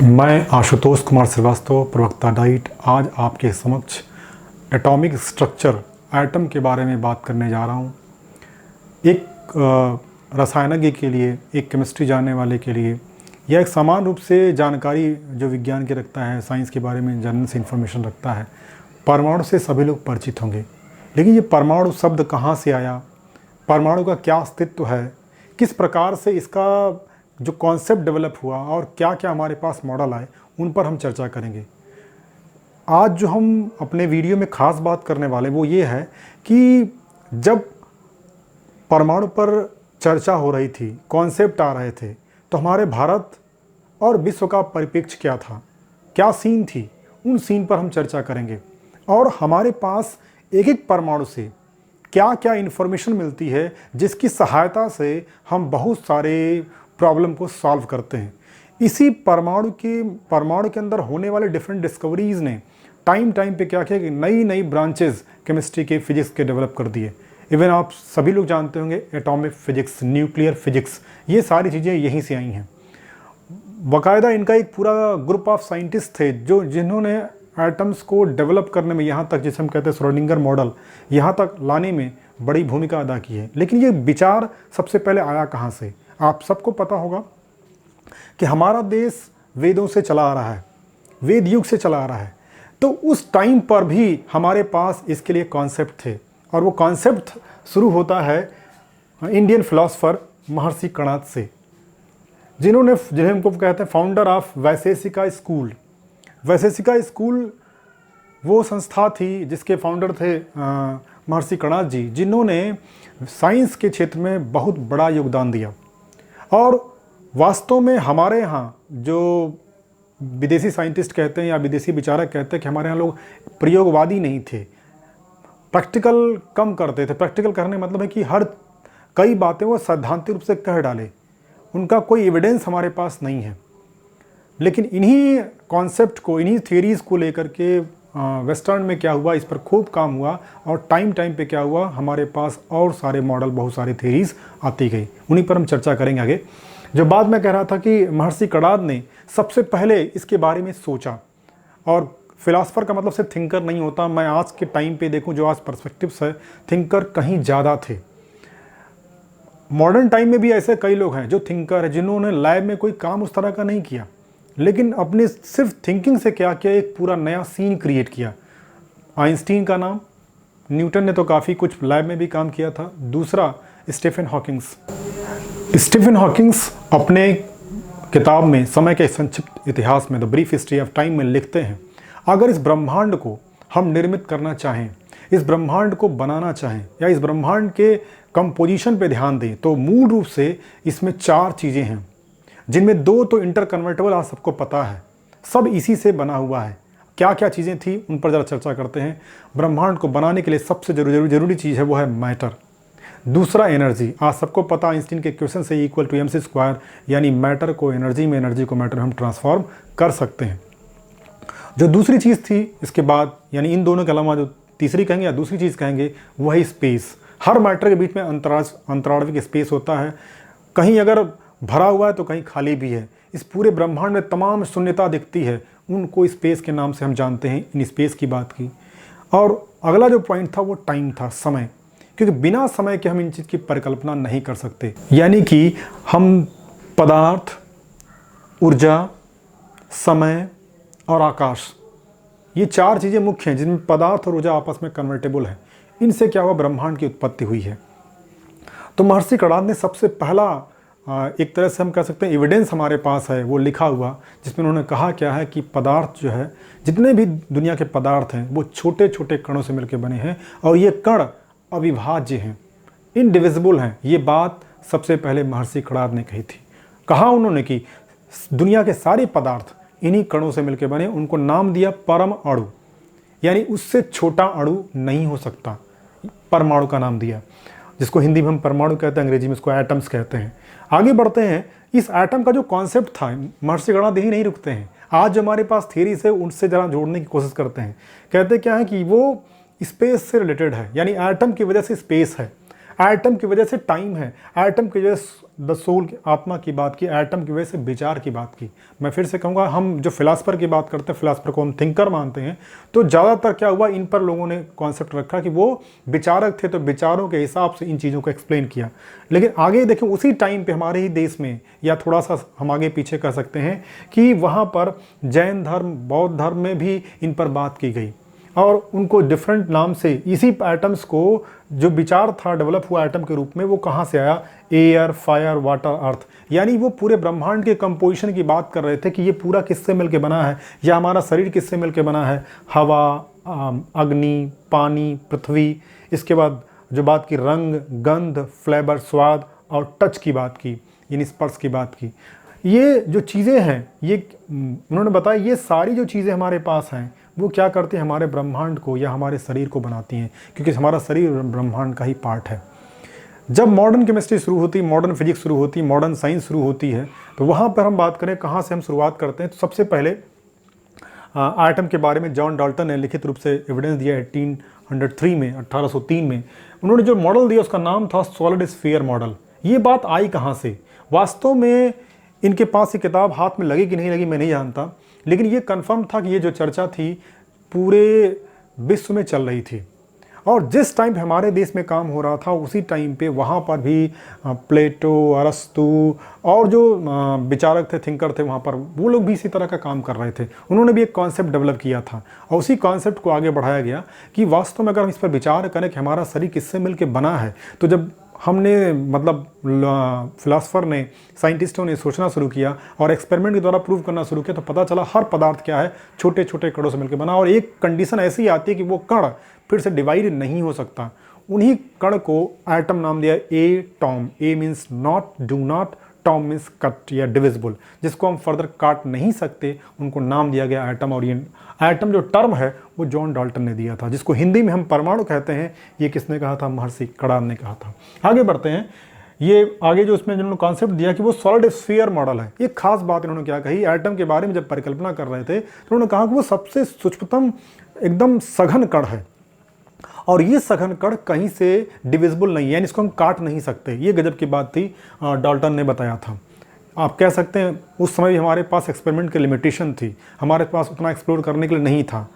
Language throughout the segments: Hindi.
मैं आशुतोष कुमार श्रीवास्तव, प्रवक्ता डाइट, आज आपके समक्ष एटॉमिक स्ट्रक्चर एटम के बारे में बात करने जा रहा हूँ। एक रसायनज्ञ के लिए, एक केमिस्ट्री जानने वाले के लिए यह एक समान रूप से जानकारी जो विज्ञान की रखता है, साइंस के बारे में जनरल से इन्फॉर्मेशन रखता है। परमाणु से सभी लोग परिचित होंगे, लेकिन ये परमाणु शब्द कहाँ से आया, परमाणु का क्या अस्तित्व है, किस प्रकार से इसका जो कॉन्सेप्ट डेवलप हुआ और क्या क्या हमारे पास मॉडल आए, उन पर हम चर्चा करेंगे। आज जो हम अपने वीडियो में ख़ास बात करने वाले वो ये है कि जब परमाणु पर चर्चा हो रही थी, कॉन्सेप्ट आ रहे थे, तो हमारे भारत और विश्व का परिप्रेक्ष्य क्या था, क्या सीन थी, उन सीन पर हम चर्चा करेंगे। और हमारे पास एक एक परमाणु से क्या क्या इन्फॉर्मेशन मिलती है, जिसकी सहायता से हम बहुत सारे प्रॉब्लम को सॉल्व करते हैं। इसी परमाणु के अंदर होने वाले डिफरेंट डिस्कवरीज़ ने टाइम पे क्या किया कि नई नई ब्रांचेस केमिस्ट्री के, फिजिक्स के डेवलप कर दिए। इवन आप सभी लोग जानते होंगे एटॉमिक फिजिक्स, न्यूक्लियर फिजिक्स, ये सारी चीज़ें यहीं से आई हैं। बाकायदा इनका एक पूरा ग्रुप ऑफ साइंटिस्ट थे जिन्होंने एटम्स को डेवलप करने में, यहाँ तक जिसे हम कहते हैं श्रोडिंगर मॉडल, यहाँ तक लाने में बड़ी भूमिका अदा की है। लेकिन ये विचार सबसे पहले आया कहाँ से? आप सबको पता होगा कि हमारा देश वेदों से चला आ रहा है, वेद युग से चला आ रहा है। तो उस टाइम पर भी हमारे पास इसके लिए कॉन्सेप्ट थे, और वो कॉन्सेप्ट शुरू होता है इंडियन फिलोसोफर महर्षि कणाद से, जिन्हें हमको कहते हैं founder of Vaisheshika school. Vaisheshika school वो संस्था थी जिसके फाउंडर थे महर्षि कणाद जी, जिन्होंने साइंस के क्षेत्र में बहुत बड़ा योगदान दिया। और वास्तव में हमारे यहाँ जो विदेशी साइंटिस्ट कहते हैं या विदेशी विचारक कहते हैं कि हमारे यहाँ लोग प्रयोगवादी नहीं थे, प्रैक्टिकल कम करते थे। प्रैक्टिकल करने का मतलब है कि कई बातें वो सैद्धांतिक रूप से कह डाले, उनका कोई एविडेंस हमारे पास नहीं है। लेकिन इन्हीं कॉन्सेप्ट को, इन्हीं थियरीज़ को लेकर के वेस्टर्न में क्या हुआ, इस पर खूब काम हुआ, और टाइम पे क्या हुआ, हमारे पास और सारे मॉडल, बहुत सारी थियरीज़ आती गई। उन्हीं पर हम चर्चा करेंगे आगे। जो बात मैं कह रहा था कि महर्षि कणाद ने सबसे पहले इसके बारे में सोचा, और फिलासफर का मतलब सिर्फ थिंकर नहीं होता। मैं आज के टाइम पे देखूं, जो आज पर्सपेक्टिव्स है, थिंकर कहीं ज़्यादा थे। मॉडर्न टाइम में भी ऐसे कई लोग हैं जो थिंकर हैं, जिन्होंने लैब में कोई काम उस तरह का नहीं किया, लेकिन अपने सिर्फ थिंकिंग से क्या किया, एक पूरा नया सीन क्रिएट किया। आइंस्टीन का नाम, न्यूटन ने तो काफ़ी कुछ लैब में भी काम किया था। दूसरा स्टीफन हॉकिंग्स। स्टीफन हॉकिंग्स अपने किताब में समय के संक्षिप्त इतिहास में, the brief history of time में लिखते हैं, अगर इस ब्रह्मांड को हम निर्मित करना चाहें, इस ब्रह्मांड को बनाना चाहें, या इस ब्रह्मांड के कंपोजिशन पे ध्यान दें, तो मूल रूप से इसमें 4 चीज़ें हैं, जिनमें 2 तो इंटरकन्वर्टेबल, आज सबको पता है, सब इसी से बना हुआ है। क्या क्या चीज़ें थी, उन पर ज़रा चर्चा करते हैं। ब्रह्मांड को बनाने के लिए सबसे जरूरी चीज़ है, वो है मैटर। दूसरा एनर्जी, आज सबको पता, आइंस्टीन के क्वेश्चन से इक्वल टू mc², यानी मैटर को एनर्जी में, एनर्जी को मैटर में हम ट्रांसफॉर्म कर सकते हैं। जो दूसरी चीज़ थी इसके बाद, यानी इन दोनों के अलावा जो तीसरी कहेंगे या दूसरी चीज़ कहेंगे, वही स्पेस। हर मैटर के बीच में अंतराळविक स्पेस होता है, कहीं अगर भरा हुआ है तो कहीं खाली भी है। इस पूरे ब्रह्मांड में तमाम शून्यता दिखती है, उनको स्पेस के नाम से हम जानते हैं। इन स्पेस की बात की। और अगला जो पॉइंट था वो टाइम था, समय, क्योंकि बिना समय के हम इन चीज़ की परिकल्पना नहीं कर सकते। यानी कि हम पदार्थ, ऊर्जा, समय और आकाश, ये 4 चीज़ें मुख्य हैं, जिनमें पदार्थ और ऊर्जा आपस में कन्वर्टेबल है। इनसे क्या हुआ, ब्रह्मांड की उत्पत्ति हुई है। तो महर्षि कणाद ने सबसे पहला, एक तरह से हम कह सकते हैं एविडेंस हमारे पास है, वो लिखा हुआ, जिसमें उन्होंने कहा क्या है कि पदार्थ जो है, जितने भी दुनिया के पदार्थ हैं, वो छोटे छोटे कणों से मिलकर बने हैं, और ये कण अविभाज्य हैं, इनडिविजिबल हैं। ये बात सबसे पहले महर्षि कणाद ने कही थी। कहा उन्होंने कि दुनिया के सारे पदार्थ इन्हीं कणों से मिलकर बने, उनको नाम दिया परम अणु, यानी उससे छोटा अणु नहीं हो सकता, परमाणु का नाम दिया, जिसको हिंदी में हम परमाणु कहते हैं, अंग्रेजी में इसको एटम्स कहते हैं। आगे बढ़ते हैं। इस एटम का जो कॉन्सेप्ट था, महर्षि कणाद यही नहीं रुकते हैं, आज जो हमारे पास थियरीज है उनसे ज़रा जोड़ने की कोशिश करते हैं। कहते क्या है कि वो स्पेस से रिलेटेड है, यानी एटम की वजह से स्पेस है। एटम की वजह से टाइम है, एटम की वजह से द सोल, आत्मा की बात की, एटम की वजह से विचार की बात की। मैं फिर से कहूँगा, हम जो फिलासफर की बात करते हैं, फिलासफर को हम थिंकर मानते हैं, तो ज़्यादातर क्या हुआ, इन पर लोगों ने कॉन्सेप्ट रखा कि वो विचारक थे, तो विचारों के हिसाब से इन चीज़ों को एक्सप्लेन किया। लेकिन आगे देखें, उसी टाइम पे हमारे ही देश में, या थोड़ा सा हम आगे पीछे कर सकते हैं कि वहाँ पर जैन धर्म, बौद्ध धर्म में भी इन पर बात की गई, और उनको डिफरेंट नाम से इसी एटम्स को, जो विचार था डेवलप हुआ एटम के रूप में, वो कहाँ से आया, एयर, फायर, वाटर, अर्थ, यानी वो पूरे ब्रह्मांड के कंपोजिशन की बात कर रहे थे कि ये पूरा किससे मिलके बना है, या हमारा शरीर किससे मिलके बना है, हवा, अग्नि, पानी, पृथ्वी। इसके बाद जो बात की रंग, गंध, फ्लेवर, स्वाद, और टच की बात की, यानी स्पर्श की बात की। ये जो चीज़ें हैं, ये उन्होंने बताया, ये सारी जो चीज़ें हमारे पास हैं वो क्या करती हैं, हमारे ब्रह्मांड को या हमारे शरीर को बनाती हैं, क्योंकि हमारा शरीर ब्रह्मांड का ही पार्ट है। जब मॉडर्न केमिस्ट्री शुरू होती, मॉडर्न फिजिक्स शुरू होती, मॉडर्न साइंस शुरू होती है, तो वहाँ पर हम बात करें कहाँ से हम शुरुआत करते हैं, तो सबसे पहले एटम के बारे में जॉन डाल्टन ने लिखित रूप से एविडेंस दिया 1803 में, 1803 में। उन्होंने जो मॉडल दिया उसका नाम था सॉलिड स्फीयर मॉडल। ये बात आई कहाँ से, वास्तव में इनके पास ये किताब हाथ में लगी कि नहीं लगी मैं नहीं जानता, लेकिन ये कंफर्म था कि ये जो चर्चा थी पूरे विश्व में चल रही थी, और जिस टाइम पे हमारे देश में काम हो रहा था उसी टाइम पे वहाँ पर भी प्लेटो, अरस्तु और जो विचारक थे, थिंकर थे वहाँ पर, वो लोग भी इसी तरह का काम कर रहे थे। उन्होंने भी एक कॉन्सेप्ट डेवलप किया था, और उसी कॉन्सेप्ट को आगे बढ़ाया गया कि वास्तव में अगर हम इस पर विचार करें कि हमारा शरीर किससे मिलकर बना है, तो जब हमने, मतलब फिलासफर ने, साइंटिस्टों ने सोचना शुरू किया और एक्सपेरिमेंट के द्वारा प्रूव करना शुरू किया, तो पता चला हर पदार्थ क्या है, छोटे छोटे कणों से मिलकर बना। और एक कंडीशन ऐसी आती है कि वो कण फिर से डिवाइड नहीं हो सकता। उन्हीं कण को एटम नाम दिया atom. A means not, do not, Tom means cut या डिविजिबल, जिसको हम फर्दर काट नहीं सकते, उनको नाम दिया गया एटम। और ये एटम जो टर्म है वो जॉन डाल्टन ने दिया था, जिसको हिंदी में हम परमाणु कहते हैं। ये किसने कहा था, महर्षि कणाद ने कहा था। आगे बढ़ते हैं, ये आगे जो इसमें जिन्होंने कॉन्सेप्ट दिया कि वो सॉलिड स्फीयर मॉडल है। एक खास बात इन्होंने क्या कही, एटम के बारे में जब परिकल्पना कर रहे थे तो उन्होंने कहा कि वो सबसे सूक्ष्मतम, एकदम सघन कण है, और ये सघन कण कहीं से डिविजिबल नहीं है, यानी इसको हम काट नहीं सकते। ये गजब की बात थी, डाल्टन ने बताया था। आप कह सकते हैं उस समय भी हमारे पास एक्सपेरिमेंट की लिमिटेशन थी, हमारे पास उतना एक्सप्लोर करने के लिए नहीं था।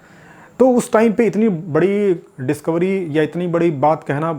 तो उस टाइम पे इतनी बड़ी डिस्कवरी या इतनी बड़ी बात कहना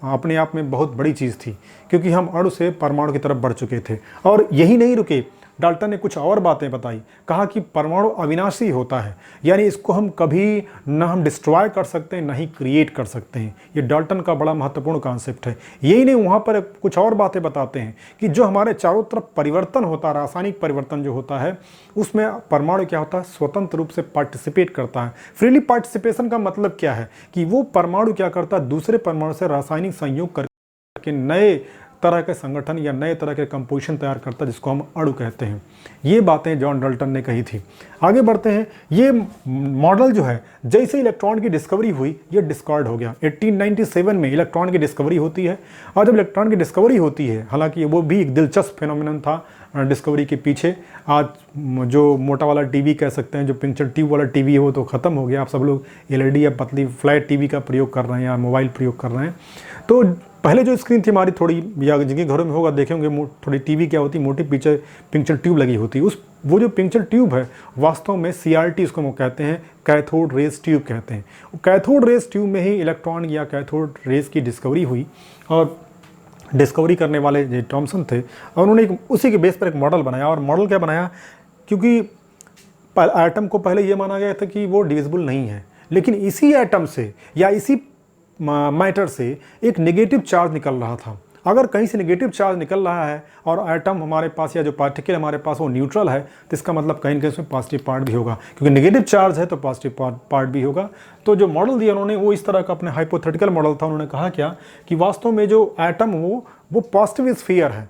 अपने आप में बहुत बड़ी चीज़ थी, क्योंकि हम अणु से परमाणु की तरफ बढ़ चुके थे। और यही नहीं रुके, डाल्टन ने कुछ और बातें बताई। कहा कि परमाणु अविनाशी होता है, यानी इसको हम कभी न हम डिस्ट्रॉय कर सकते हैं, न ही क्रिएट कर सकते हैं। ये डाल्टन का बड़ा महत्वपूर्ण कॉन्सेप्ट है। यही नहीं, वहाँ पर कुछ और बातें बताते हैं कि जो हमारे चारों तरफ परिवर्तन होता है, रासायनिक परिवर्तन जो होता है, उसमें परमाणु क्या होता है, स्वतंत्र रूप से पार्टिसिपेट करता है। फ्रीली पार्टिसिपेशन का मतलब क्या है कि वो परमाणु क्या करता है, दूसरे परमाणु से रासायनिक संयोग करके नए तरह के संगठन या नए तरह के कंपोजिशन तैयार करता है, जिसको हम अणु कहते हैं। ये बातें जॉन डाल्टन ने कही थी। आगे बढ़ते हैं, ये मॉडल जो है, जैसे इलेक्ट्रॉन की डिस्कवरी हुई, ये डिस्कार्ड हो गया। 1897 में इलेक्ट्रॉन की डिस्कवरी होती है, और जब इलेक्ट्रॉन की डिस्कवरी होती है, हालांकि वो भी एक दिलचस्प फिनोमिनन था डिस्कवरी के पीछे। आज जो मोटा वाला टीवी कह सकते हैं, जो पिक्चर ट्यूब वाला टीवी है, वो तो ख़त्म हो गया। आप सब लोग एलईडी या पतली फ्लैट टीवी का प्रयोग कर रहे हैं या मोबाइल प्रयोग कर रहे हैं। तो पहले जो स्क्रीन थी हमारी, थोड़ी, या जिनके घरों में होगा देखे होंगे, थोड़ी टीवी क्या होती, मोटी पीछे पिक्चर ट्यूब लगी होती। वो जो पिक्चर ट्यूब है, वास्तव में CRT उसको हम कहते हैं, कैथोड रेज ट्यूब कहते हैं। कैथोड रेज ट्यूब में ही इलेक्ट्रॉन या कैथोड रेज की डिस्कवरी हुई, और डिस्कवरी करने वाले जो थॉमसन थे, और उन्होंने उसी के बेस पर एक मॉडल बनाया। और मॉडल क्या बनाया, क्योंकि एटम को पहले ये माना गया था कि वो डिविजिबल नहीं है, लेकिन इसी एटम से या इसी मैटर से एक नेगेटिव चार्ज निकल रहा था। अगर कहीं से नेगेटिव चार्ज निकल रहा है और एटम हमारे पास या जो पार्टिकल हमारे पास वो न्यूट्रल है, तो इसका मतलब कहीं ना कहीं उसमें पॉजिटिव पार्ट भी होगा, क्योंकि नेगेटिव चार्ज है तो पॉजिटिव पार्ट भी होगा। तो जो मॉडल दिया उन्होंने, वो इस तरह का अपने हाइपोथेटिकल मॉडल था। उन्होंने कहा क्या कि वास्तव में जो एटम वो पॉजिटिव स्फीयर है,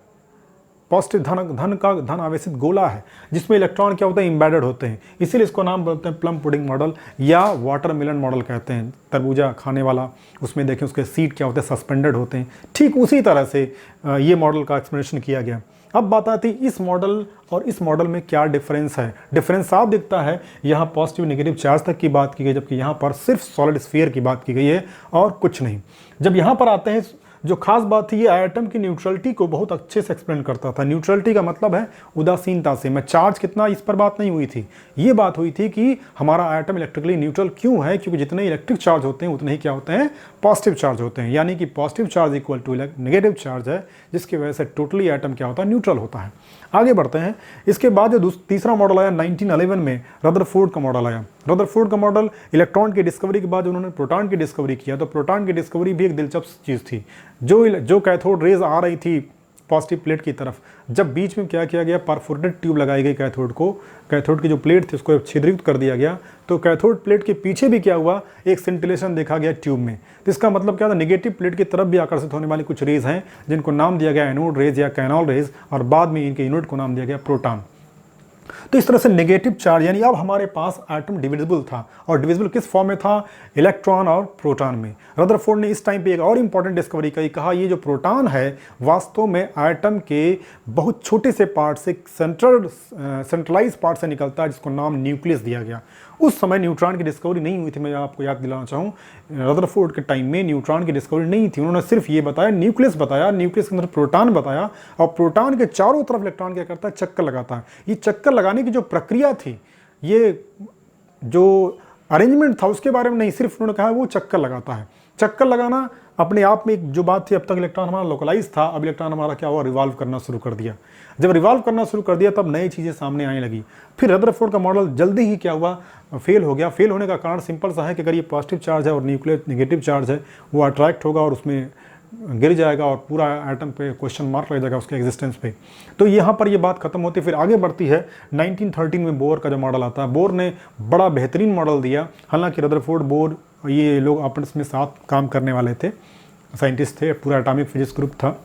पॉजिटिव धन आवेशित गोला है, जिसमें इलेक्ट्रॉन क्या होता है, एम्बेडेड होते हैं। इसीलिए इसको नाम बोलते हैं प्लम पुडिंग मॉडल या वाटरमेलन मॉडल कहते हैं। तरबूजा खाने वाला, उसमें देखें उसके सीड क्या होते हैं, सस्पेंडेड होते हैं। ठीक उसी तरह से ये मॉडल का एक्सप्लेनेशन किया गया। अब बात आती है इस मॉडल और इस मॉडल में क्या डिफरेंस है। डिफरेंस साफ दिखता है, यहाँ पॉजिटिव नेगेटिव चार्ज तक की बात की गई, जबकि यहाँ पर सिर्फ सॉलिड स्फीयर की बात की गई है और कुछ नहीं। जब यहाँ पर आते हैं जो खास बात थी, ये एटम की न्यूट्रलिटी को बहुत अच्छे से एक्सप्लेन करता था। न्यूट्रलिटी का मतलब है उदासीनता से। मैं चार्ज कितना, इस पर बात नहीं हुई थी, ये बात हुई थी कि हमारा एटम इलेक्ट्रिकली न्यूट्रल क्यों है, क्योंकि जितने इलेक्ट्रिक चार्ज होते हैं उतने ही क्या होते हैं, पॉजिटिव चार्ज होते हैं। यानी कि positive charge equal to negative charge है, जिसकी वजह से टोटली एटम क्या होता है, न्यूट्रल होता है। आगे बढ़ते हैं। इसके बाद जो तीसरा मॉडल आया 1911 में, रदरफोर्ड का मॉडल आया। रदरफोर्ड का मॉडल, इलेक्ट्रॉन की डिस्कवरी के बाद उन्होंने प्रोटॉन की डिस्कवरी किया। तो प्रोटॉन की डिस्कवरी भी एक दिलचस्प चीज़ थी। जो कैथोड रेज आ रही थी पॉजिटिव प्लेट की तरफ, जब बीच में क्या किया गया, परफोरेटेड ट्यूब लगाई गई कैथोड की जो प्लेट थी उसको छिद्रित कर दिया गया। तो कैथोड प्लेट के पीछे भी क्या हुआ, एक सेंटिलेशन देखा गया ट्यूब में। तो इसका मतलब क्या था, नेगेटिव प्लेट की तरफ भी आकर्षित होने वाली कुछ रेज हैं जिनको नाम दिया गया एनोड रेज या कैनोड रेज, और बाद में इनके यूनिट को नाम दिया गया प्रोटॉन। तो इस तरह से नेगेटिव चार्ज, यानी अब हमारे पास एटम डिविजिबल था, और डिविजिबल किस फॉर्म में था, इलेक्ट्रॉन और प्रोटॉन में। रदरफोर्ड ने इस टाइम पे एक और इंपॉर्टेंट डिस्कवरी की, कहा ये जो प्रोटॉन है वास्तव में एटम के बहुत छोटे से पार्ट से, सेंट्रलाइज पार्ट से निकलता है, जिसको नाम न्यूक्लियस दिया गया। उस समय न्यूट्रॉन की डिस्कवरी नहीं हुई थी। मैं आपको याद दिलाना चाहूँ, रदरफोर्ड के टाइम में न्यूट्रॉन की डिस्कवरी नहीं थी। उन्होंने सिर्फ ये बताया, न्यूक्लियस बताया, न्यूक्लियस के अंदर प्रोटॉन बताया, और प्रोटॉन के चारों तरफ इलेक्ट्रॉन क्या करता है, चक्कर लगाता है। ये चक्कर लगाने की जो प्रक्रिया थी, ये जो अरेंजमेंट था उसके बारे में नहीं, सिर्फ उन्होंने कहा वो चक्कर लगाता है। चक्कर लगाना अपने आप में एक जो बात थी, अब तक इलेक्ट्रॉन हमारा लोकलाइज था, अब इलेक्ट्रॉन हमारा क्या हुआ, रिवॉल्व करना शुरू कर दिया। जब रिवॉल्व करना शुरू कर दिया तब नई चीज़ें सामने आने लगी। फिर रदरफोर्ड का मॉडल जल्दी ही क्या हुआ, फेल हो गया। फेल होने का कारण सिंपल सा है कि अगर ये पॉजिटिव चार्ज है और न्यूक्लियर नेगेटिव चार्ज है, वो अट्रैक्ट होगा और उसमें गिर जाएगा और पूरा एटम पे क्वेश्चन मार्क लग जाएगा उसके एग्जिस्टेंस पे। तो यहाँ पर ये बात खत्म होती, फिर आगे बढ़ती है। 1913 में बोर का जो मॉडल आता है, बोर ने बड़ा बेहतरीन मॉडल दिया। हालांकि रदरफोर्ड, बोर, ये लोग आपस में साथ काम करने वाले थे, साइंटिस्ट थे, पूरा एटॉमिक फिजिक्स ग्रुप था।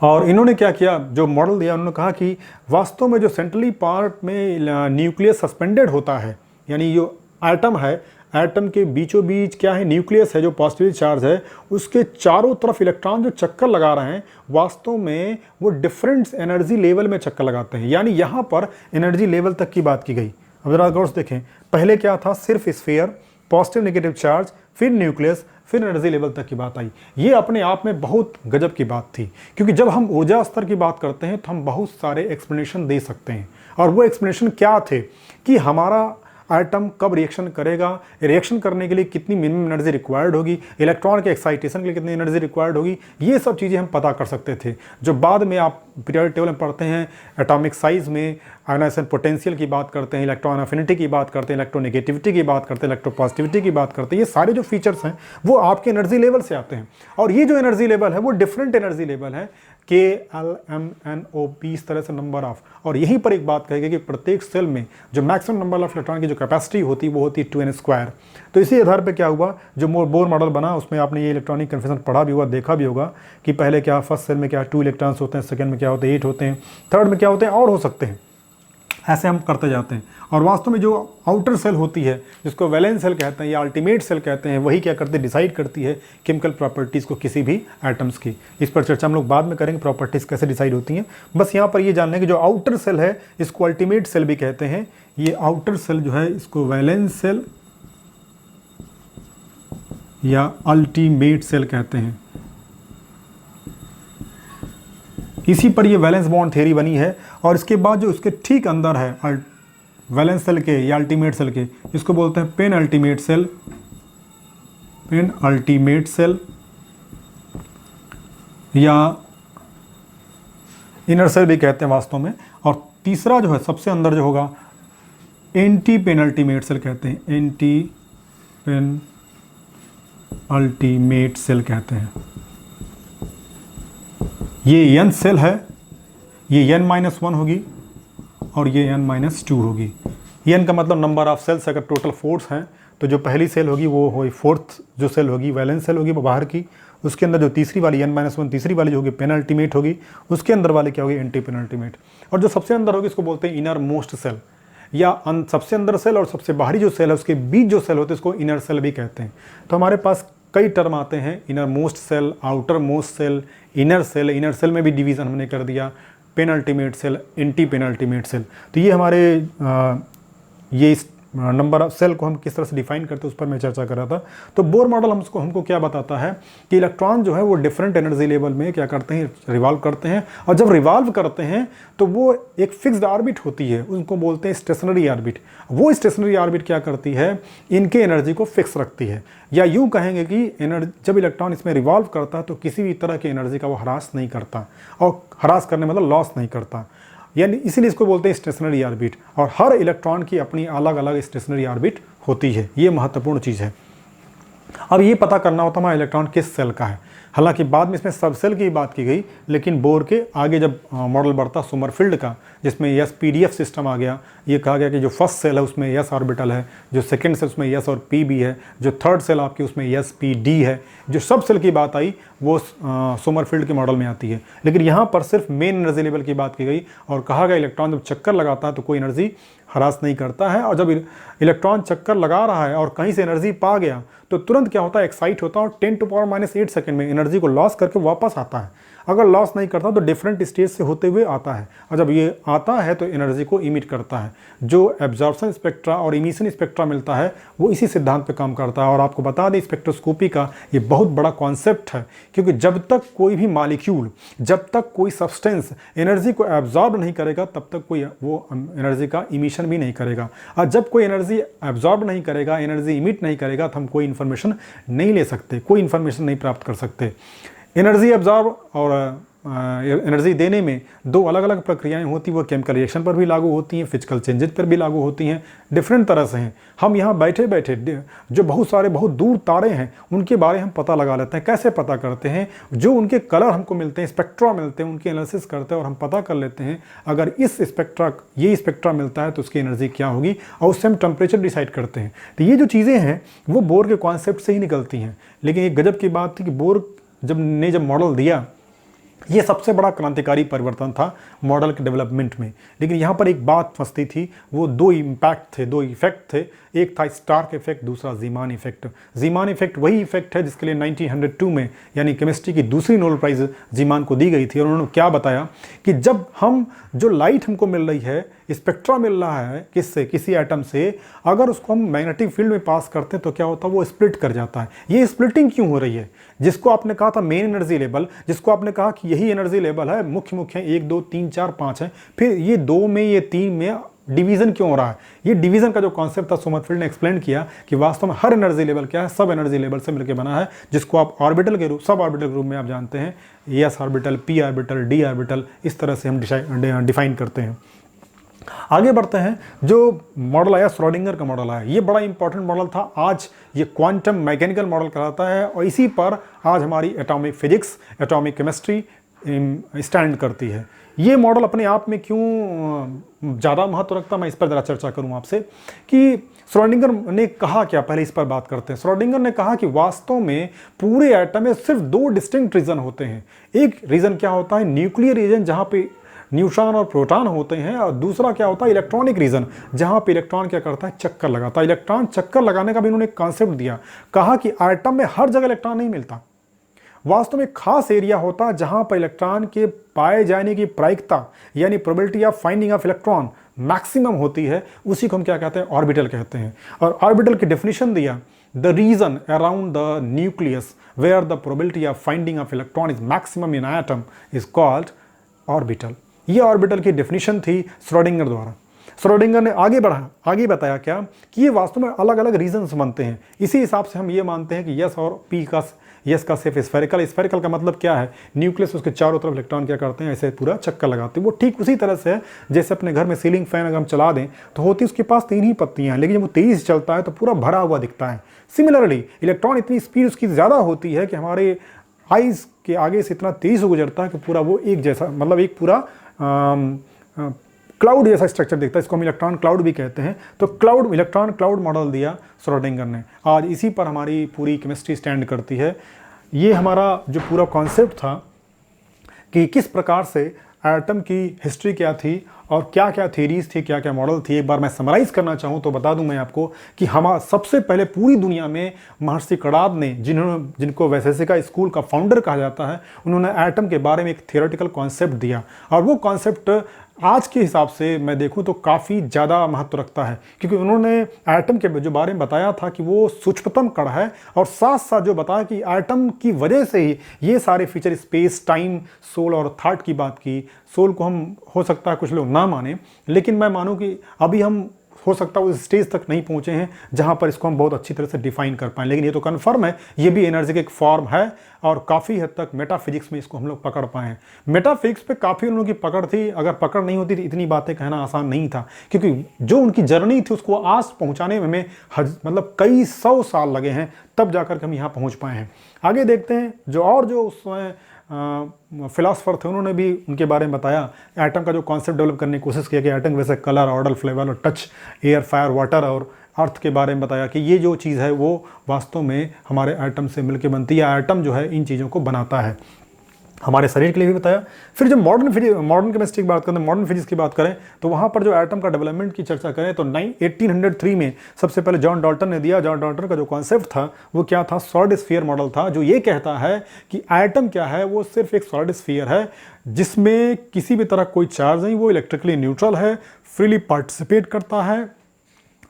और इन्होंने क्या किया, जो मॉडल दिया, उन्होंने कहा कि वास्तव में जो सेंट्रली पार्ट में न्यूक्लियस सस्पेंडेड होता है, यानी जो एटम है, एटम के बीचों बीच क्या है, न्यूक्लियस है जो पॉजिटिव चार्ज है, उसके चारों तरफ इलेक्ट्रॉन जो चक्कर लगा रहे हैं, वास्तव में वो डिफरेंट एनर्जी लेवल में चक्कर लगाते हैं। यानी यहाँ पर एनर्जी लेवल तक की बात की गई। अब जरा गौर से देखें, पहले क्या था, सिर्फ स्फीयर, पॉजिटिव नेगेटिव चार्ज, फिर न्यूक्लियस, फिर एनर्जी लेवल तक की बात आई। ये अपने आप में बहुत गजब की बात थी, क्योंकि जब हम ऊर्जा स्तर की बात करते हैं तो हम बहुत सारे एक्सप्लेनेशन दे सकते हैं। और वो एक्सप्लेनेशन क्या थे कि हमारा एटम कब रिएक्शन करेगा, रिएक्शन करने के लिए कितनी मिनिमम एनर्जी रिक्वायर्ड होगी, इलेक्ट्रॉन के एक्साइटेशन के लिए कितनी एनर्जी रिक्वायर्ड होगी, ये सब चीज़ें हम पता कर सकते थे। जो बाद में आप पीरियोडिक टेबल में पढ़ते हैं, एटॉमिक साइज में आयनाइजेशन पोटेंशियल की बात करते हैं, इलेक्ट्रॉन अफिनिटी की बात करते हैं, इलेक्ट्रोनेगेटिविटी की बात करते हैं, इलेक्ट्रोपॉजिटिविटी की बात करते हैं, ये सारे जो फीचर्स हैं वो आपके एनर्जी लेवल से आते हैं। और ये जो एनर्जी लेवल है वो डिफरेंट एनर्जी लेवल है, KLMNOP, इस तरह से नंबर ऑफ। और यहीं पर एक बात कहेगी कि प्रत्येक सेल में जो मैक्सिमम नंबर ऑफ इलेक्ट्रॉन की जो कैपेसिटी होती है वो होती है 2n²। तो इसी आधार पे क्या हुआ, जो बोर मॉडल बना उसमें आपने ये इलेक्ट्रॉनिक कन्फर्मेशन पढ़ा भी हुआ, देखा भी होगा कि पहले क्या, फर्स्ट सेल में क्या 2 इलेक्ट्रॉन्स होते हैं, सेकंड में क्या होते हैं 8 होते हैं, थर्ड में क्या होते हैं और हो सकते हैं। ऐसे हम करते जाते हैं। और वास्तव में जो आउटर सेल होती है, जिसको वैलेंस सेल कहते हैं या अल्टीमेट सेल कहते हैं, वही क्या करते हैं, डिसाइड करती है केमिकल प्रॉपर्टीज़ को किसी भी एटम्स की। इस पर चर्चा हम लोग बाद में करेंगे, प्रॉपर्टीज़ कैसे डिसाइड होती हैं। बस यहाँ पर ये जान लें कि जो आउटर सेल है इसको अल्टीमेट सेल भी कहते हैं। ये आउटर सेल जो है इसको वैलेंस सेल या अल्टीमेट सेल कहते हैं। इसी पर ये वैलेंस बॉन्ड थ्योरी बनी है। और इसके बाद जो उसके ठीक अंदर है वैलेंस सेल के या अल्टीमेट सेल के, इसको बोलते हैं penultimate shell, penultimate shell या इनर सेल भी कहते हैं वास्तव में। और तीसरा जो है सबसे अंदर जो होगा एंटी पेन अल्टीमेट सेल कहते हैं, एंटी पेन अल्टीमेट सेल कहते हैं। ये n सेल है, ये n-1 होगी और ये n-2 होगी। n का मतलब नंबर ऑफ सेल्स, अगर टोटल 4 हैं तो जो पहली सेल होगी वो होगी 4th जो सेल होगी वैलेंस सेल होगी वो बाहर की। उसके अंदर जो तीसरी वाली n-1 तीसरी वाली जो होगी पेनल्टीमेट होगी, उसके अंदर वाली क्या होगी, एंटी पेनल्टीमेट। और जो सबसे अंदर होगी इसको बोलते हैं इनर मोस्ट सेल या सबसे अंदर सेल, और सबसे बाहरी जो सेल है उसके बीच जो सेल होते हैं उसको इनर सेल भी कहते हैं। तो हमारे पास कई टर्म आते हैं, innermost shell, outermost shell, inner shell. Inner shell में भी डिवीज़न हमने कर दिया, penultimate shell, antepenultimate shell. तो ये हमारे ये नंबर ऑफ सेल को हम किस तरह से डिफाइन करते हैं उस पर मैं चर्चा कर रहा था। तो बोर मॉडल हमको क्या बताता है कि इलेक्ट्रॉन जो है वो डिफरेंट एनर्जी लेवल में क्या करते हैं, रिवॉल्व करते हैं, और जब रिवॉल्व करते हैं तो वो एक फिक्स्ड ऑर्बिट होती है, उनको बोलते हैं स्टेशनरी ऑर्बिट। वो स्टेशनरी ऑर्बिट क्या करती है, इनके एनर्जी को फिक्स रखती है, या यूँ कहेंगे कि जब इलेक्ट्रॉन इसमें रिवॉल्व करता है तो किसी भी तरह की एनर्जी का वो ह्रास नहीं करता, और ह्रास करने मतलब लॉस नहीं करता, यानी इसीलिए इसको बोलते हैं स्टेशनरी ऑर्बिट। और हर इलेक्ट्रॉन की अपनी अलग अलग स्टेशनरी ऑर्बिट होती है, ये महत्वपूर्ण चीज़ है। अब ये पता करना होता है हमारा इलेक्ट्रॉन किस सेल का है। हालांकि बाद में इसमें सब सेल की बात की गई, लेकिन बोर के आगे जब मॉडल बढ़ता समरफील्ड का, जिसमें यस पीडीएफ सिस्टम आ गया, ये कहा गया कि जो फर्स्ट सेल है उसमें यस ऑर्बिटल है, जो सेकंड सेल उसमें यस और पी भी है, जो थर्ड सेल आपकी उसमें यस पी डी है। जो सब सेल की बात आई वो समरफील्ड के मॉडल में आती है, लेकिन यहाँ पर सिर्फ मेन एनर्जी लेवल की बात की गई और कहा गया इलेक्ट्रॉन जब चक्कर लगाता है तो कोई एनर्जी हरास नहीं करता है, और जब इलेक्ट्रॉन चक्कर लगा रहा है और कहीं से एनर्जी पा गया तो तुरंत क्या होता है, एक्साइट होता है और 10⁻⁸ सेकंड में एनर्जी को लॉस करके वापस आता है। अगर लॉस नहीं करता तो डिफरेंट स्टेज से होते हुए आता है, और जब ये आता है तो एनर्जी को इमिट करता है। जो एब्जॉर्प्शन स्पेक्ट्रा और इमिशन स्पेक्ट्रा मिलता है वो इसी सिद्धांत पे काम करता है। और आपको बता दें स्पेक्ट्रोस्कोपी का ये बहुत बड़ा कॉन्सेप्ट है, क्योंकि जब तक कोई भी मॉलिक्यूल, जब तक कोई सब्सटेंस एनर्जी को एब्जॉर्ब नहीं करेगा तब तक कोई वो एनर्जी का इमिशन भी नहीं करेगा, और जब कोई एनर्जी एब्जॉर्ब नहीं करेगा, एनर्जी इमिट नहीं करेगा तो हम कोई इन्फॉर्मेशन नहीं ले सकते, कोई इन्फॉर्मेशन नहीं प्राप्त कर सकते। एनर्जी एब्जॉर्ब और एनर्जी देने में दो अलग अलग प्रक्रियाएं होती हैं, वो केमिकल रिएक्शन पर भी लागू होती हैं, फिजिकल चेंजेस पर भी लागू होती हैं, डिफरेंट तरह से हैं। हम यहाँ बैठे बैठे जो बहुत सारे बहुत दूर तारे हैं उनके बारे में हम पता लगा लेते हैं। कैसे पता करते हैं, जो उनके कलर हमको मिलते हैं, स्पेक्ट्रा मिलते हैं, उनकी एनालिसिस करते हैं और हम पता कर लेते हैं अगर ये स्पेक्ट्रा मिलता है तो उसकी एनर्जी क्या होगी, और उससे हम टेम्परेचर डिसाइड करते हैं। तो ये जो चीज़ें हैं वो बोर के कॉन्सेप्ट से ही निकलती हैं। लेकिन एक गजब की बात थी कि बोर जब मॉडल दिया, ये सबसे बड़ा क्रांतिकारी परिवर्तन था मॉडल के डेवलपमेंट में। लेकिन यहाँ पर एक बात फंसती थी, वो दो इम्पैक्ट थे, दो इफेक्ट थे। एक था स्टार्क इफेक्ट, दूसरा जीमान इफेक्ट। जीमान इफेक्ट वही इफेक्ट है जिसके लिए 1902 में यानी केमिस्ट्री की दूसरी नोबेल प्राइज़ जीमान को दी गई थी। और उन्होंने क्या बताया कि जब हम जो लाइट हमको मिल रही है, स्पेक्ट्रा मिल रहा है किससे, किसी एटम से, अगर उसको हम मैग्नेटिक फील्ड में पास करते हैं तो क्या होता है, वो स्प्लिट कर जाता है। ये स्प्लिटिंग क्यों हो रही है, जिसको आपने कहा था मेन एनर्जी लेवल, जिसको आपने कहा कि यही एनर्जी लेवल है, मुख्य 1 2 3 4 5 है, फिर ये 2 में, ये 3 में डिवीजन क्यों हो रहा है। ये डिवीजन का जो कॉन्सेप्ट था सोमरफील्ड ने एक्सप्लेन किया कि वास्तव में हर एनर्जी लेवल क्या है, सब एनर्जी लेवल से मिलकर बना है, जिसको आप ऑर्बिटल के रूप, सब ऑर्बिटल के रूप में आप जानते हैं, S orbital, P orbital, D orbital, इस तरह से हम डिफाइन करते हैं। आगे बढ़ते हैं। जो मॉडल आया श्रोडिंगर का मॉडल आया, ये बड़ा इंपॉर्टेंट मॉडल था। आज ये क्वांटम मैकेनिकल मॉडल कहलाता है, और इसी पर आज हमारी atomic physics, atomic chemistry stand करती है। ये मॉडल अपने आप में क्यों ज़्यादा महत्व रखता, मैं इस पर ज़रा चर्चा करूँ आपसे कि श्रोडिंगर ने कहा क्या, पहले इस पर बात करते हैं। श्रोडिंगर ने कहा कि वास्तव में पूरे एटम में सिर्फ 2 डिस्टिंक्ट रीजन होते हैं। एक रीजन क्या होता है, न्यूक्लियर रीजन, जहाँ पे न्यूट्रॉन और प्रोटॉन होते हैं, और दूसरा क्या होता है, इलेक्ट्रॉनिक रीजन, जहाँ पे इलेक्ट्रॉन क्या करता है, चक्कर लगाता है। इलेक्ट्रॉन चक्कर लगाने का भी उन्होंने एक कॉन्सेप्ट दिया, कहा कि एटम में हर जगह इलेक्ट्रॉन नहीं मिलता, वास्तव में खास एरिया होता है जहाँ पर इलेक्ट्रॉन के पाए जाने की प्रायिकता यानी probability of finding of electron maximum होती है, उसी को हम क्या कहते हैं, ऑर्बिटल कहते हैं। और ऑर्बिटल की डेफिनेशन दिया, the region around the nucleus where the probability of finding of electron is maximum in atom is called orbital. ये ऑर्बिटल की डेफिनेशन थी श्रोडिंगर द्वारा। श्रोडिंगर ने आगे बताया क्या कि ये वास्तव में अलग अलग रीजन्स बनते हैं। इसी हिसाब से हम ये मानते हैं कि यस और पी का, यस का सिर्फ स्फेरिकल का मतलब क्या है, न्यूक्लियस उसके चारों तरफ इलेक्ट्रॉन क्या करते हैं, ऐसे पूरा चक्कर लगाते हैं। वो ठीक उसी तरह से है जैसे अपने घर में सीलिंग फैन अगर हम चला दें तो होती उसके पास 3 ही पत्तियां हैं, लेकिन जब वो तेज़ी से चलता है तो पूरा भरा हुआ दिखता है। सिमिलरली इलेक्ट्रॉन इतनी स्पीड उसकी ज़्यादा होती है कि हमारे आइज़ के आगे से इतना तेज़ से गुजरता है कि पूरा वो एक जैसा, मतलब एक पूरा क्लाउड जैसा स्ट्रक्चर दिखता है। इसको हम इलेक्ट्रॉन क्लाउड भी कहते हैं। तो इलेक्ट्रॉन क्लाउड मॉडल दिया श्रोडिंगर ने। आज इसी पर हमारी पूरी केमिस्ट्री स्टैंड करती है। ये हमारा जो पूरा कॉन्सेप्ट था कि किस प्रकार से एटम की हिस्ट्री क्या थी और क्या क्या थ्योरीज थी, क्या क्या मॉडल थी, एक बार मैं समराइज़ करना चाहूँ तो बता दूं मैं आपको कि सबसे पहले पूरी दुनिया में महर्षि कणाद ने, जिनको वैशेषिका स्कूल का फाउंडर कहा जाता है, उन्होंने एटम के बारे में एक थियोरेटिकल कॉन्सेप्ट दिया। और वो कॉन्सेप्ट आज के हिसाब से मैं देखूं तो काफ़ी ज़्यादा महत्व रखता है, क्योंकि उन्होंने एटम के जो बारे में बताया था कि वो सूक्ष्मतम कण है, और साथ साथ जो बताया कि एटम की वजह से ही ये सारे फीचर, स्पेस, टाइम, सोल और थॉट की बात की। सोल को हम हो सकता है कुछ लोग ना माने, लेकिन मैं मानूं कि अभी हम हो सकता है उस स्टेज तक नहीं पहुंचे हैं जहां पर इसको हम बहुत अच्छी तरह से डिफाइन कर पाएं, लेकिन ये तो कन्फर्म है ये भी एनर्जी का एक फॉर्म है, और काफ़ी हद तक मेटाफिजिक्स में इसको हम लोग पकड़ पाए हैं। मेटाफिजिक्स पे काफ़ी उन लोगों की पकड़ थी, अगर पकड़ नहीं होती तो इतनी बातें कहना आसान नहीं था, क्योंकि जो उनकी जर्नी थी उसको आज पहुंचाने में मतलब कई 100 साल लगे हैं, तब जाकर के हम यहाँ पहुँच पाए हैं। आगे देखते हैं जो उस समय फिलासफर थे, उन्होंने भी उनके बारे में बताया, एटम का जो कॉन्सेप्ट डेवलप करने की कोशिश किया कि एटम वैसे कलर, ऑर्डर, फ्लेवर और टच, एयर, फायर, वाटर और अर्थ के बारे में बताया कि ये जो चीज़ है वो वास्तव में हमारे एटम से मिलकर बनती है, एटम जो है इन चीज़ों को बनाता है, हमारे शरीर के लिए भी बताया। फिर जब मॉडर्न केमिस्ट्री की बात करें, मॉडर्न फिजिक्स की बात करें, तो वहाँ पर जो एटम का डेवलपमेंट की चर्चा करें तो 1803 में सबसे पहले जॉन डाल्टन ने दिया। जॉन डाल्टन का जो कॉन्सेप्ट था वो क्या था, सॉलिड स्फीयर मॉडल था, जो ये कहता है कि एटम क्या है, वो सिर्फ एक सॉलिड स्फीयर है जिसमें किसी भी तरह कोई चार्ज नहीं, वो इलेक्ट्रिकली न्यूट्रल है, फ्रीली पार्टिसिपेट करता है,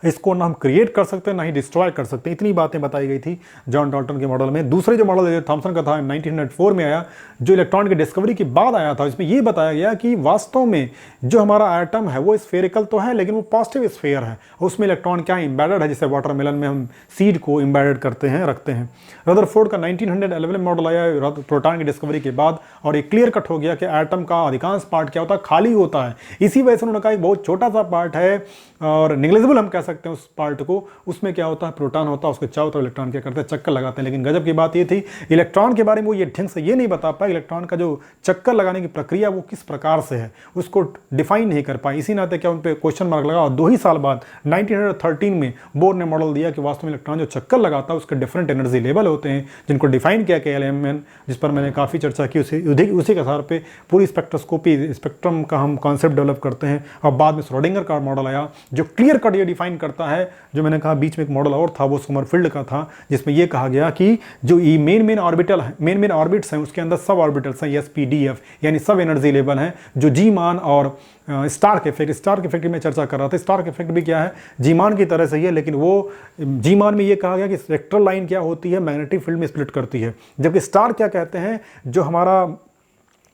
इसको ना हम क्रिएट कर सकते हैं ना ही डिस्ट्रॉय कर सकते हैं। इतनी बातें बताई गई थी जॉन डाल्टन के मॉडल में। दूसरे जो मॉडल थॉमसन का था 1904 में आया, जो इलेक्ट्रॉन की डिस्कवरी के बाद आया था, इसमें यह बताया गया कि वास्तव में जो हमारा एटम है वो स्फेरिकल तो है, लेकिन वो पॉजिटिव स्फेयर है, उसमें इलेक्ट्रॉन क्या इम्बेडेड है, जैसे वाटरमेलन में हम सीड को इम्बेडेड करते हैं, रखते हैं। रदरफोर्ड का 1911 में मॉडल आया प्रोटॉन की डिस्कवरी के बाद, और एक क्लियर कट हो गया कि एटम का अधिकांश पार्ट क्या होता है, खाली होता है। इसी वजह से उन्होंने कहा एक बहुत छोटा सा पार्ट है और निग्लिजिबल हम कह सकते हैं उस पार्ट को, उसमें क्या होता है, प्रोटॉन होता है, उसके चारों तरफ इलेक्ट्रॉन क्या करते हैं, चक्कर लगाते हैं। लेकिन गजब की बात ये थी, इलेक्ट्रॉन के बारे में वो ये ढंग से ये नहीं बता पाए, इलेक्ट्रॉन का जो चक्कर लगाने की प्रक्रिया वो किस प्रकार से है उसको डिफाइन नहीं कर पाए। इसी नाते क्या उन पर क्वेश्चन मार्क लगा, और 2 ही साल बाद 1913 में बोर ने मॉडल दिया कि वास्तव में इलेक्ट्रॉन जो चक्कर लगाता है उसके डिफरेंट एनर्जी लेवल होते हैं, जिनको डिफाइन किया कि LMN, जिस पर मैंने काफ़ी चर्चा की। उसी के आधार पर पूरी स्पेक्ट्रोस्कोपी, स्पेक्ट्रम का हम कॉन्सेप्ट डेवलप करते हैं। और बाद में श्रोडिंगर का मॉडल आया जो क्लियर कट ये डिफाइन करता है, जो मैंने कहा बीच में एक मॉडल और था वो समरफील्ड का था, जिसमें यह कहा गया कि जो ये मेन ऑर्बिट्स हैं उसके अंदर सब ऑर्बिटल्स हैं SPDF, यानी सब एनर्जी लेवल हैं, जो जी मान और स्टार्क इफेक्ट में चर्चा कर रहा था। स्टार्क इफेक्ट भी क्या है, जी मान की तरह से ही है, लेकिन वो जी मान में ये कहा गया कि स्पेक्ट्रल लाइन क्या होती है, मैग्नेटिक फील्ड में स्प्लिट करती है, जबकि स्टार क्या कहते हैं, जो हमारा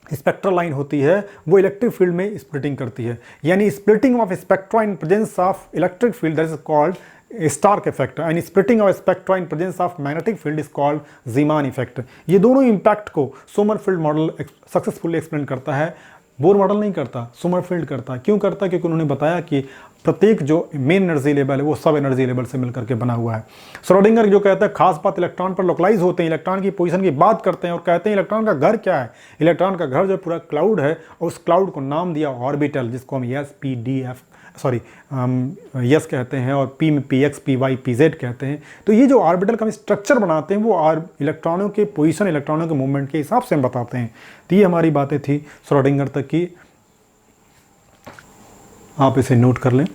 स्पेक्ट्रल लाइन होती है वो इलेक्ट्रिक फील्ड में स्प्लिटिंग करती है, यानी splitting of spectra in presence of electric field, that is called Stark effect, and splitting of spectra in presence of magnetic field is called Zeeman effect. ये दोनों इंपैक्ट को सोमरफील्ड मॉडल सक्सेसफुली एक्सप्लेन करता है, बोर मॉडल नहीं करता, सोमरफील्ड करता है। क्यों करता है? क्योंकि उन्होंने बताया कि प्रत्येक जो मेन एनर्जी लेवल है वो सब एनर्जी लेवल से मिलकर के बना हुआ है। श्रोडिंगर जो कहता है खास बात इलेक्ट्रॉन पर लोकलाइज होते हैं, इलेक्ट्रॉन की पोजीशन की बात करते हैं और कहते हैं इलेक्ट्रॉन का घर क्या है। इलेक्ट्रॉन का घर जो पूरा क्लाउड है, और उस क्लाउड को नाम दिया ऑर्बिटल, जिसको हम यस कहते हैं, और पी में PX, PY, PZ कहते हैं। तो ये जो ऑर्बिटल का हम स्ट्रक्चर बनाते हैं वो इलेक्ट्रॉनों के पोजीशन, इलेक्ट्रॉनों के मूवमेंट के हिसाब से हम बताते हैं। तो ये हमारी बातें थी श्रोडिंगर तक की, आप इसे नोट कर लें।